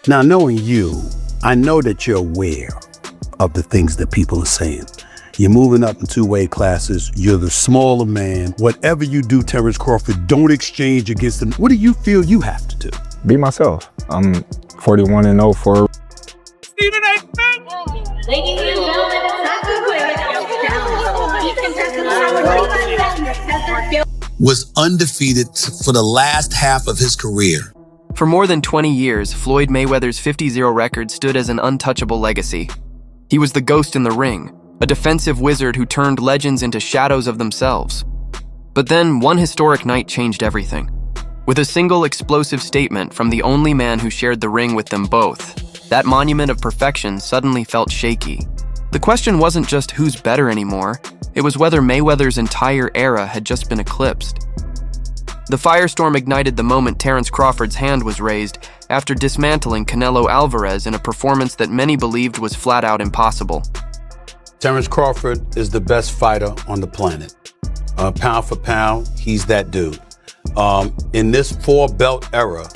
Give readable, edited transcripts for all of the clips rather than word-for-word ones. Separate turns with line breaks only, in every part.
Now, knowing you, I know that you're aware of the things that people are saying. You're moving up in two-weight classes. You're the smaller man. Whatever you do, Terence Crawford, don't exchange against them. What do you feel you have to do?
Be myself. I'm 41-0 for.
Stephen A. Smith. Ladies and gentlemen,
was undefeated for the last half of his career.
For more than 20 years, Floyd Mayweather's 50-0 record stood as an untouchable legacy. He was the ghost in the ring, a defensive wizard who turned legends into shadows of themselves. But then, one historic night changed everything. With a single explosive statement from the only man who shared the ring with them both, that monument of perfection suddenly felt shaky. The question wasn't just who's better anymore, it was whether Mayweather's entire era had just been eclipsed. The firestorm ignited the moment Terence Crawford's hand was raised after dismantling Canelo Alvarez in a performance that many believed was flat-out impossible.
Terence Crawford is the best fighter on the planet. Pound for pound, he's that dude. In this four-belt era,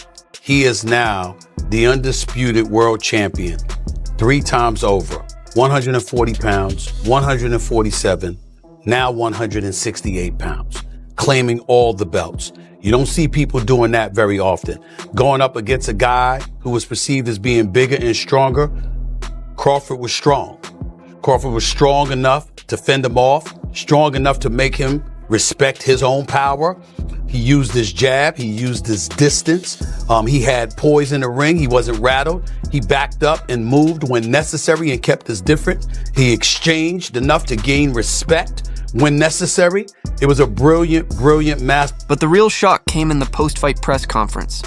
he is now the undisputed world champion 3 times over. 140 pounds, 147, now 168 pounds, claiming all the belts. You don't see people doing that very often. Going up against a guy who was perceived as being bigger and stronger, Crawford was strong. Crawford was strong enough to fend him off, strong enough to make him respect his own power. He used his jab, he used his distance. He had poise in the ring, he wasn't rattled. He backed up and moved when necessary and kept his difference. He exchanged enough to gain respect when necessary. It was a brilliant, brilliant match.
But the real shock came in the post-fight press conference.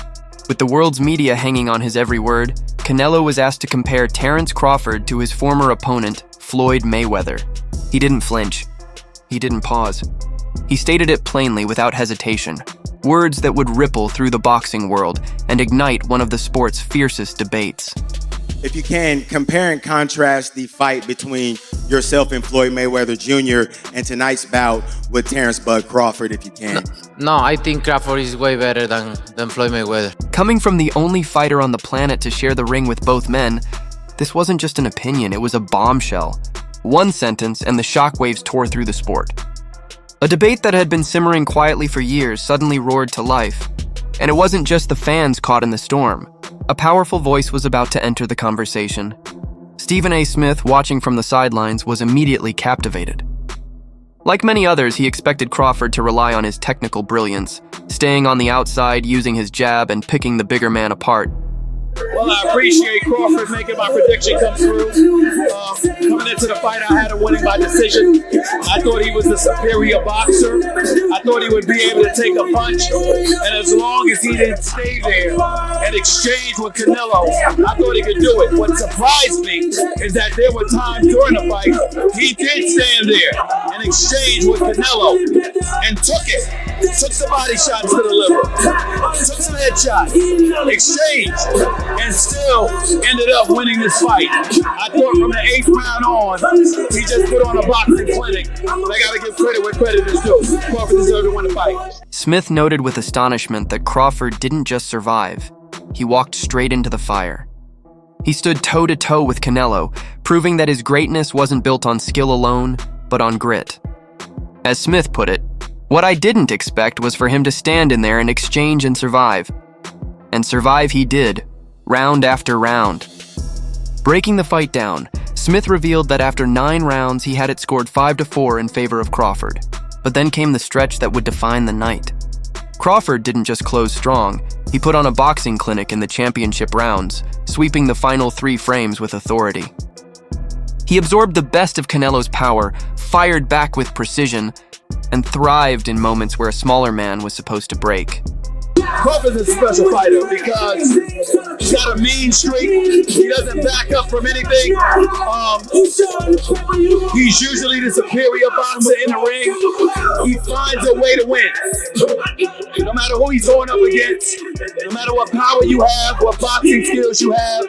With the world's media hanging on his every word, Canelo was asked to compare Terence Crawford to his former opponent, Floyd Mayweather. He didn't flinch. He didn't pause. He stated it plainly without hesitation, words that would ripple through the boxing world and ignite one of the sport's fiercest debates.
If you can, compare and contrast the fight between yourself and Floyd Mayweather Jr. and tonight's bout with Terence Bud Crawford, if you can.
No, I think Crawford is way better than Floyd Mayweather.
Coming from the only fighter on the planet to share the ring with both men, this wasn't just an opinion, it was a bombshell. One sentence and the shockwaves tore through the sport. A debate that had been simmering quietly for years suddenly roared to life. And it wasn't just the fans caught in the storm. A powerful voice was about to enter the conversation. Stephen A. Smith, watching from the sidelines, was immediately captivated. Like many others, he expected Crawford to rely on his technical brilliance, staying on the outside, using his jab, and picking the bigger man apart.
Well, I appreciate Crawford making my prediction come through. Coming into the fight, I had him winning by decision. I thought he was the superior boxer. I thought he would be able to take a punch. And as long as he didn't stay there and exchange with Canelo, I thought he could do it. What surprised me is that there were times during the fight, he did stand there and exchange with Canelo and took it. Took some body shots to the liver. Took some headshots. Exchanged. And still ended up winning this fight. I thought from the 8th round on, he just put on a boxing clinic. But I gotta give credit where credit is due. Crawford deserved to win the fight.
Smith noted with astonishment that Crawford didn't just survive. He walked straight into the fire. He stood toe-to-toe with Canelo, proving that his greatness wasn't built on skill alone, but on grit. As Smith put it, what I didn't expect was for him to stand in there and exchange and survive. And survive he did. Round after round. Breaking the fight down, Smith revealed that after 9 rounds, he had it scored 5-4 in favor of Crawford. But then came the stretch that would define the night. Crawford didn't just close strong, he put on a boxing clinic in the championship rounds, sweeping the final 3 frames with authority. He absorbed the best of Canelo's power, fired back with precision, and thrived in moments where a smaller man was supposed to break.
Crawford's a special fighter because he's got a mean streak. He doesn't back up from anything. He's usually the superior boxer in the ring. He finds a way to win. No matter who he's going up against, no matter what power you have, what boxing skills you have,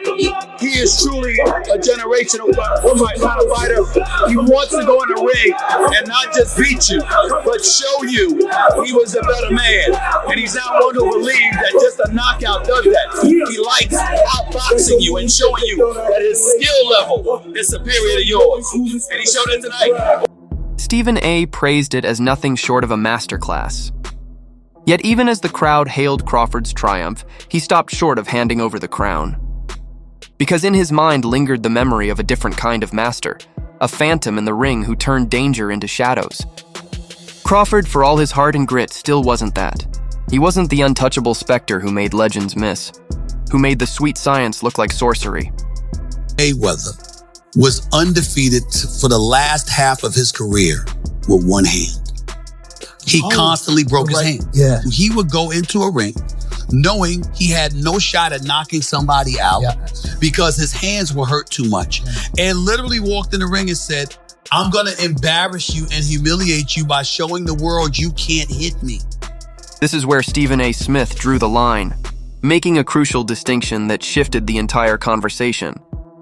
he is truly a generational kind of fighter. He wants to go in the ring and not just beat you, but show you he was a better man. And he's not one who believes that just a knockout does that. He likes outboxing you and showing you that his skill level is superior to yours. And he showed it tonight.
Stephen A. praised it as nothing short of a masterclass. Yet even as the crowd hailed Crawford's triumph, he stopped short of handing over the crown. Because in his mind lingered the memory of a different kind of master, a phantom in the ring who turned danger into shadows. Crawford, for all his heart and grit, still wasn't that. He wasn't the untouchable specter who made legends miss, who made the sweet science look like sorcery.
Mayweather was undefeated for the last half of his career with one hand. He constantly broke his hand.
Yeah.
He would go into a ring knowing he had no shot at knocking somebody out because his hands were hurt too much. And literally walked in the ring and said, I'm going to embarrass you and humiliate you by showing the world you can't hit me.
This is where Stephen A. Smith drew the line, making a crucial distinction that shifted the entire conversation.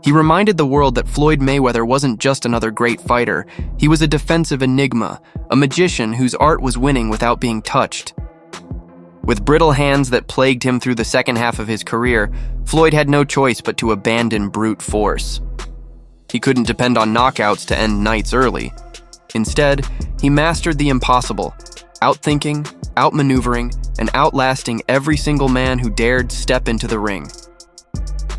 He reminded the world that Floyd Mayweather wasn't just another great fighter. He was a defensive enigma, a magician whose art was winning without being touched. With brittle hands that plagued him through the second half of his career, Floyd had no choice but to abandon brute force. He couldn't depend on knockouts to end nights early. Instead, he mastered the impossible, outthinking, outmaneuvering, and outlasting every single man who dared step into the ring.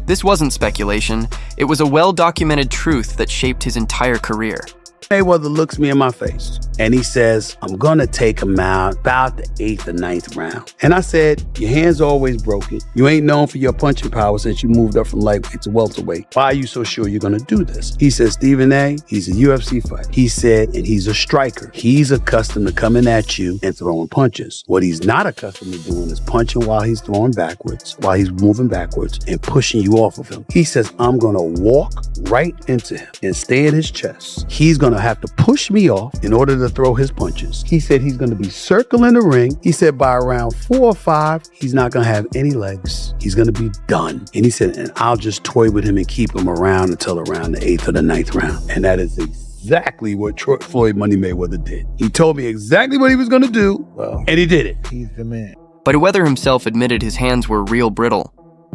This wasn't speculation, it was a well-documented truth that shaped his entire career.
Mayweather looks me in my face and he says, I'm gonna take him out about the 8th or 9th round. And I said, your hand's always broken. You ain't known for your punching power since you moved up from lightweight to welterweight. Why are you so sure you're gonna do this? He said, Stephen A., he's a UFC fighter. He said, and he's a striker. He's accustomed to coming at you and throwing punches. What he's not accustomed to doing is punching while he's throwing backwards, while he's moving backwards and pushing you off of him. He says, I'm gonna walk right into him and stay at his chest. He's gonna have to push me off in order to throw his punches. He said he's going to be circling the ring. He said by around 4 or 5, he's not going to have any legs. He's going to be done. And he said, and I'll just toy with him and keep him around until around the 8th or the 9th round. And that is exactly what Floyd Money Mayweather did. He told me exactly what he was going to do, and he did it.
He's the man.
But Mayweather himself admitted his hands were real brittle,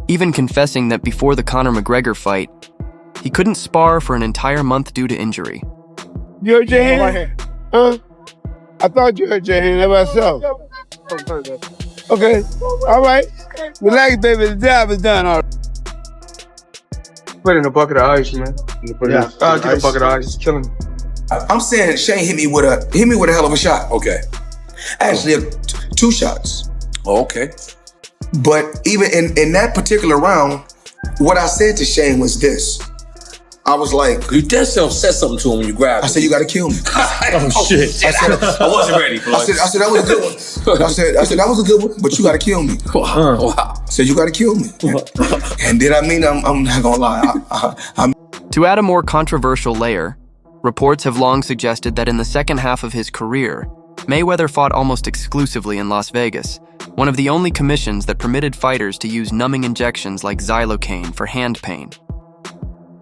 even confessing that before the Conor McGregor fight, he couldn't spar for an entire month due to injury.
You hurt your hand? Huh? I thought you hurt your hand. That's myself. Okay. All right. Relax, baby. The job is done. All right.
Put it in a bucket of ice, man. Get a bucket of ice. It's killing me.
I'm saying Shane hit me with a hell of a shot.
Okay.
Actually, 2 shots.
Oh, okay.
But even in that particular round, what I said to Shane was this. I was like,
you just said something to him when you grabbed him.
I said, you gotta kill me.
Oh shit. I wasn't ready, Floyd.
I said that was a good one. I said that was a good one, but you gotta kill me.
Wow.
I said, you gotta kill me. And then I'm not gonna lie.
To add a more controversial layer, reports have long suggested that in the second half of his career, Mayweather fought almost exclusively in Las Vegas, one of the only commissions that permitted fighters to use numbing injections like xylocaine for hand pain.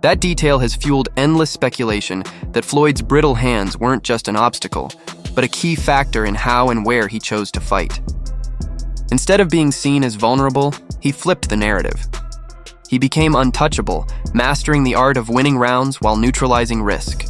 That detail has fueled endless speculation that Floyd's brittle hands weren't just an obstacle, but a key factor in how and where he chose to fight. Instead of being seen as vulnerable, he flipped the narrative. He became untouchable, mastering the art of winning rounds while neutralizing risk.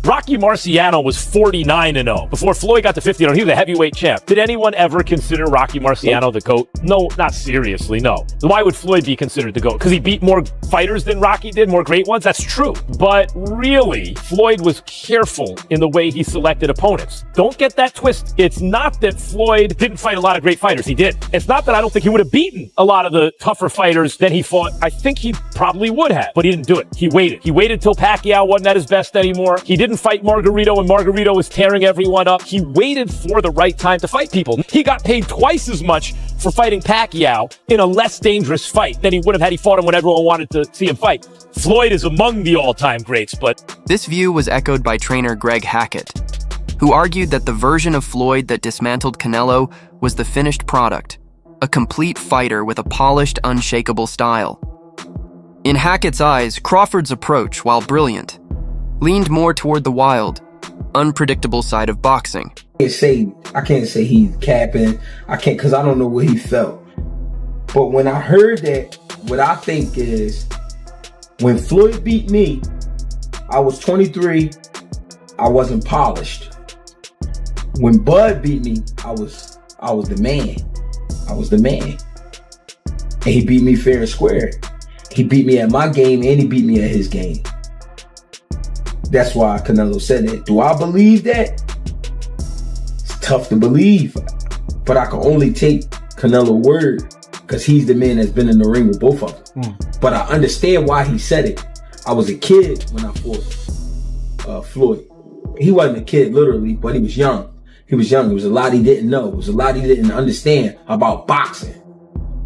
Rocky Marciano was 49-0. Before Floyd got to 50-0, he was a heavyweight champ. Did anyone ever consider Rocky Marciano the GOAT? No, not seriously, no. Why would Floyd be considered the GOAT? Because he beat more fighters than Rocky did, more great ones? That's true. But really, Floyd was careful in the way he selected opponents. Don't get that twist. It's not that Floyd didn't fight a lot of great fighters. He did. It's not that I don't think he would have beaten a lot of the tougher fighters than he fought. I think he probably would have, but he didn't do it. He waited. He waited till Pacquiao wasn't at his best anymore. He didn't fight Margarito when Margarito was tearing everyone up. He waited for the right time to fight people. He got paid twice as much for fighting Pacquiao in a less dangerous fight than he would have had he fought him when everyone wanted to see him fight. Floyd is among the all-time greats, but...
This view was echoed by trainer Greg Hackett, who argued that the version of Floyd that dismantled Canelo was the finished product, a complete fighter with a polished, unshakable style. In Hackett's eyes, Crawford's approach, while brilliant, leaned more toward the wild, unpredictable side of boxing.
I can't say he's capping. I can't, because I don't know what he felt. But when I heard that, what I think is, when Floyd beat me, I was 23, I wasn't polished. When Bud beat me, I was the man. I was the man. And he beat me fair and square. He beat me at my game and he beat me at his game. That's why Canelo said that. Do I believe that? It's tough to believe. But I can only take Canelo's word because he's the man that's been in the ring with both of them. But I understand why he said it. I was a kid when I fought Floyd. He wasn't a kid literally, but he was young. He was young. There was a lot he didn't know. There was a lot he didn't understand about boxing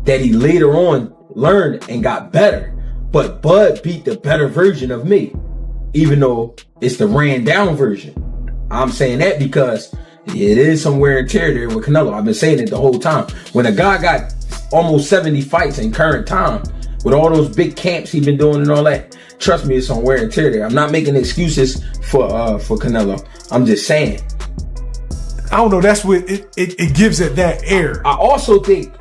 that he later on learned and got better. But Bud beat the better version of me, even though it's the ran down version. I'm saying that because it is some wear and tear there with Canelo. I've been saying it the whole time. When a guy got almost 70 fights in current time, with all those big camps he's been doing and all that, trust me, it's some wear and tear there. I'm not making excuses for Canelo. I'm just saying.
I don't know. That's what it gives it that air.
I also think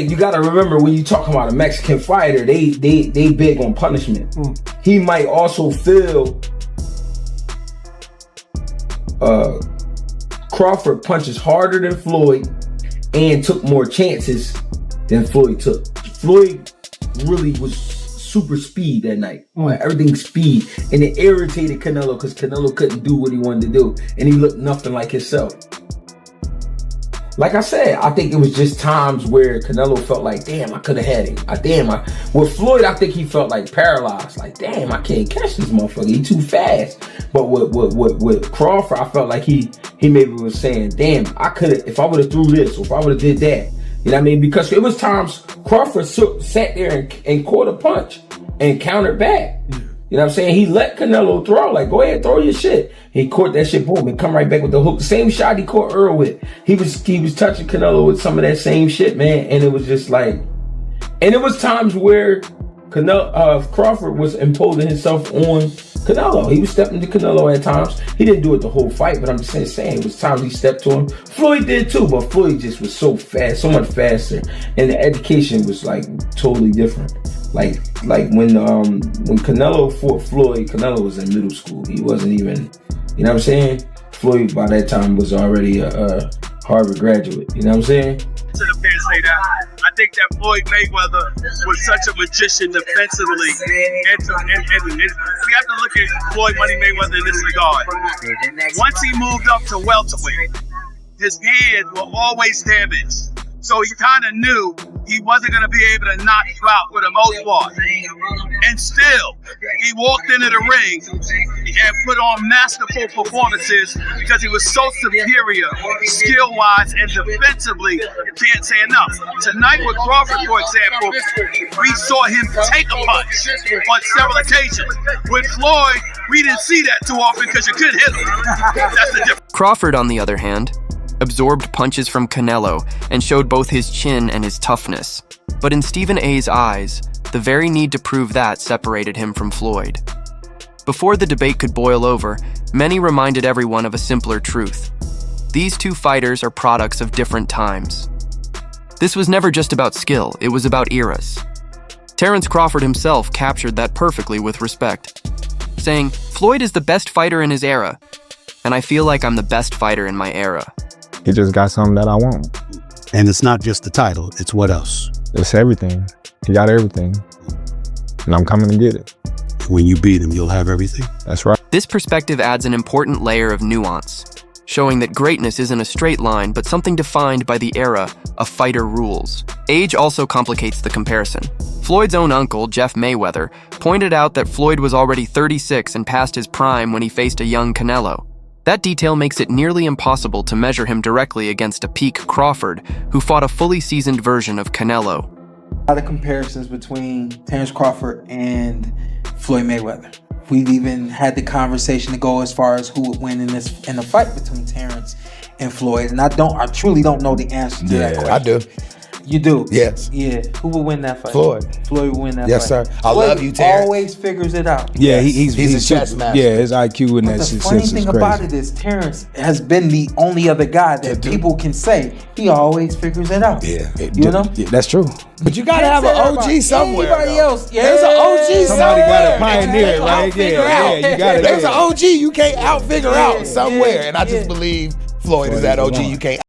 you got to remember when you talking about a Mexican fighter, they big on punishment. He might also feel Crawford punches harder than Floyd and took more chances than Floyd took. Floyd really was super speed that night. Everything speed. And it irritated Canelo because Canelo couldn't do what he wanted to do. And he looked nothing like himself. Like I said, I think it was just times where Canelo felt like, damn, I could have had him. With Floyd, I think he felt like paralyzed. Like, damn, I can't catch this motherfucker. He too fast. But with Crawford, I felt like he maybe was saying, damn, I could have, if I would have threw this or if I would have did that. You know what I mean? Because it was times Crawford sat there and caught a punch and countered back. You know what I'm saying? He let Canelo throw. Like, go ahead, throw your shit. He caught that shit, boom, and come right back with the hook. The same shot he caught Earl with. He was touching Canelo with some of that same shit, man. And it was just like, and it was times where Crawford was imposing himself on Canelo. He was stepping to Canelo at times. He didn't do it the whole fight, but I'm just saying it was times he stepped to him. Floyd did too, but Floyd just was so fast, so much faster. And the education was like totally different. Like when Canelo fought Floyd, Canelo was in middle school. He wasn't even, you know what I'm saying? Floyd by that time was already a Harvard graduate. You know what I'm saying?
Sit up there and say that. I think that Floyd Mayweather was such a magician defensively. And we have to look at Floyd Money Mayweather in this regard. Once he moved up to welterweight, his hands were always damaged. So he kind of knew he wasn't going to be able to knock you out for the most part. And still, he walked into the ring and put on masterful performances because he was so superior skill-wise and defensively. You can't say enough. Tonight with Crawford, for example, we saw him take a punch on several occasions. With Floyd, we didn't see that too often because you couldn't hit him. That's the difference.
Crawford, on the other hand, absorbed punches from Canelo and showed both his chin and his toughness. But in Stephen A's eyes, the very need to prove that separated him from Floyd. Before the debate could boil over, many reminded everyone of a simpler truth. These two fighters are products of different times. This was never just about skill, it was about eras. Terence Crawford himself captured that perfectly with respect, saying, "Floyd is the best fighter in his era, and I feel like I'm the best fighter in my era."
He just got something that I want.
And it's not just the title, it's what else?
It's everything. He got everything. And I'm coming to get it.
When you beat him, you'll have everything?
That's right.
This perspective adds an important layer of nuance, showing that greatness isn't a straight line, but something defined by the era a fighter rules. Age also complicates the comparison. Floyd's own uncle, Jeff Mayweather, pointed out that Floyd was already 36 and past his prime when he faced a young Canelo. That detail makes it nearly impossible to measure him directly against a peak Crawford, who fought a fully seasoned version of Canelo.
A lot of comparisons between Terence Crawford and Floyd Mayweather. We've even had the conversation to go as far as who would win in the fight between Terence and Floyd. And I truly don't know the answer to that question.
I do. You do?
Yes.
Yeah. Who will win that fight?
Floyd.
Floyd will win that
Yes,
fight.
sir. I
Floyd
love you, Terrence.
always figures it out.
Yeah,
Yes. He's a chess master.
Yeah, his IQ in
But
that
the
shit
funny
is
thing
crazy.
about it is Terrence has been the only other guy that people can say he always figures it out.
Yeah.
You know?
Yeah, that's true.
But you gotta have an OG somewhere.
Anybody else? Yeah.
There's an OG
Somebody
somewhere.
got to pioneer it, right? Yeah, you got to.
There's an OG you can't out figure out somewhere. And I just believe Floyd is that OG you can't